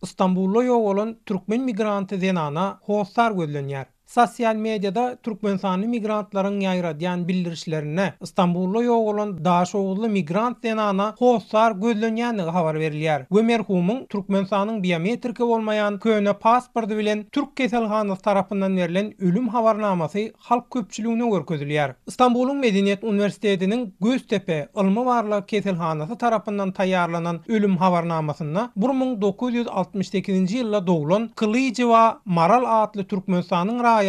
İstanbul'da ýok bolan türkmen migranty Zenana howsar gözlenýär. Sosial mediada Türkmenistany migrantlaryň ýaýradýan bildirişlerine İstanbulda ýok bolan daşowuzly migrant Zenana howsar gözlenýänligi habar berilýär. Bu merhumyň Türkmenistanyň biometriki bolmaýan köne pasporty bilen Türk keselhanasy tarapyndan berilen ölüm habarnamasy halk köpçüligine görkezilýär. İstanbul'un Medeniyet Üniversitetiniň Göztepe Ilmy Barlyk keselhanasy tarapyndan taýýarlanan ölüm habarnamasyna 1968-nji ýylda doglan Kılıcı we Maral adly Türkmenistanyň raýaty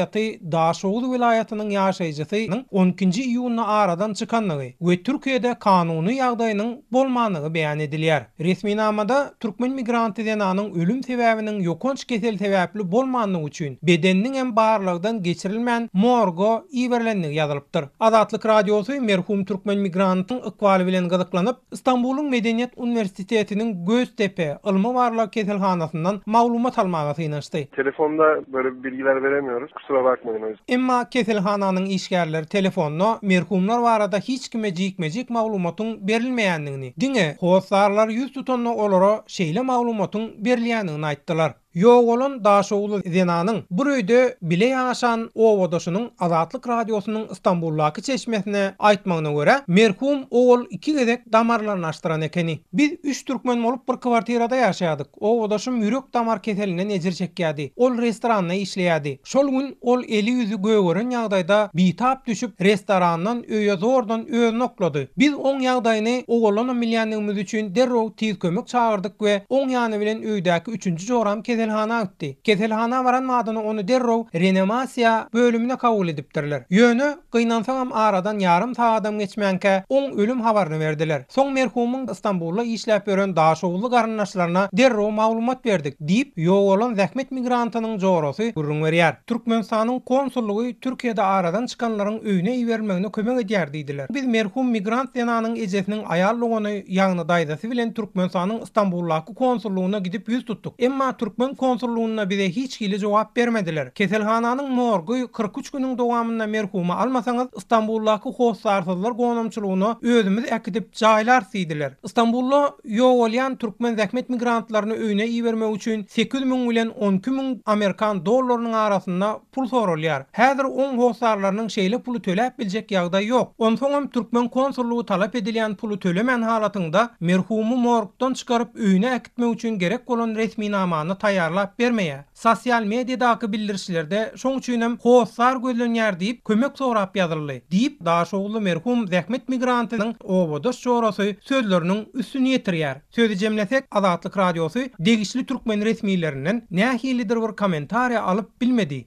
Daşowuz vilayatynyň ýaşaýjysynyň 12-nji iýulna aradan çykanlygy we Türkiýede kanuny ýagdaýynyň bolmanlygy beýan edilýär. Resmi namada türkmen migranty Zenanyň ölüm sebäbiniň ýokunç kesel sebäpli bolmanlygy üçin bedeniniň hem barlygdan geçirilmän morga iýerilenligi ýazylypdyr. Azatlyk radiosu merhum türkmen migrantyň ykbaly bilen gyzyklanyp İstanbul'un Medeniyet Üniversitetiniň Göztepe Ilmy Barlyk keselhanasyndan maglumat almaga synaşdy. Telefonda böyle bilgiler veremiyoruz. Kusura bakmayın o yüzden. Emma keselhananyň işgärleri telefonuna merhumlar barada hiç kime jikmejik maglumatyň berilmeýändigini, diňe howsarlar ýüz tutanly olara şeýle maglumatyň berilýändigini aýtdylar. Ýok bolan Daşowuzly Zenanyň bir öýde bile ýaşan owadoşynyň Azatlyk radiosynyň İstanbuldaky çeşmesine aýtmagyna görä, merhum owul 2 gezek damarlaryny açdyran ekeni. Biz 3 türkmen bolup bir kwartirada ýaşaýardyk. Owadoşym ýürek damar keselinden ejir çekýärdi. Ol restoranda işleýärdi. Şol gün ol eli ýüzi göweren ýagdaýda bitap düşüp restorandan öýe zordan özüni oklady. Biz oň ýagdaýyny owulana milýanlygymyz üçin derrew tiz kömek çağırdyk we oň ýany bilen öýdäki 3-nji joram keselhana gitdi. Keselhana baran madyny onu derrew reanimasiýa bölümine kabul edipdirler. Ýöne gynansaňam aradan ýarym saatdan geçmänke oň ölüm habaryny berdiler. Soň merhumyň İstanbulda işläp beren Daşowuzly garyndaşlaryna derrew maglumat berdik diýip ýok bolan zähmet migrantynyň jorasy gurrun berýär. Türkmenistanyň konsullugy Türkiýede aradan çykanlaryň öýüne iýermegine kömek edýär diýdiler. Biz merhum migrant Zenanyň ejesiniň aýallygyny ýagny daýdasy bilen Türkmenistanyň İstanbuldaky konsulluguna gidip ýüz tuttuk. Emma Türkmen konsulluguna bize hiç hili jogap bermediler. Keselhananyň morgy 43 güniň dowamynda merhumy almasaňyz İstanbuldaky howsarsyzlar gonamçylygyna özümiz äkidip jaýlar diýdiler. İstanbulda ýok bolýan türkmen zähmet migrantlaryny öýüne iýermek üçin 8.000 bilen 12.000 Amerikan dollarynyň arasynda pul sorulýar. Häzir oň howsarlarynyň şeýle puly töläp biljek ýagdaý ýok. Onsoňam türkmen konsullugy talap edilýän puly tölemän halatynda merhumy morgdan çykaryp öýüne äkitmek üçin gerek bolan resmi namany taýýarlap bermeýär. Sosial mediadaky bildirişlerde şoň üçin hem howsar gözlenýär diýip kömek sorap ýazyldy diýip Daşowuzly merhum zähmet migrantynyň owadoş jorasy sözleriniň üstüne ýetirýär. Sözü jemlesek Azatlyk radiosu degişli türkmen resmiýetlerinden nähilidir bir komentariýa alyp bilmedi.